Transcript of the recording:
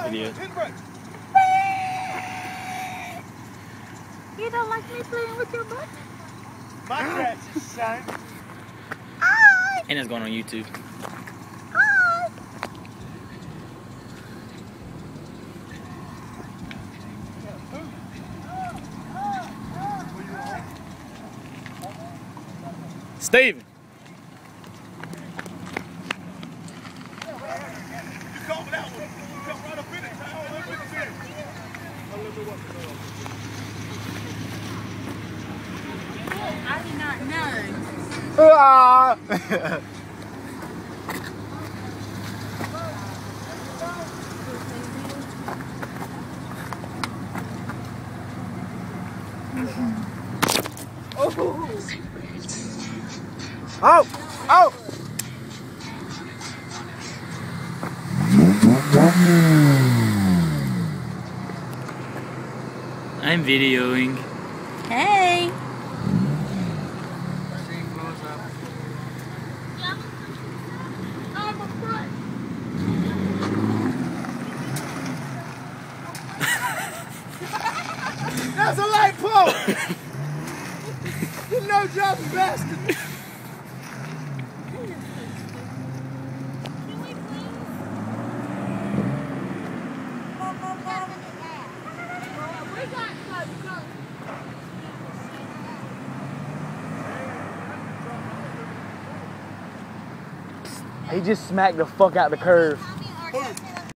video. You don't like me playing with your butt? My cat's the same. And it's going on YouTube. Steven. I did not know. Oh! Oh! I'm videoing. Hey. That's a light pole! You no dropping bastard! He just smacked the fuck out the curve.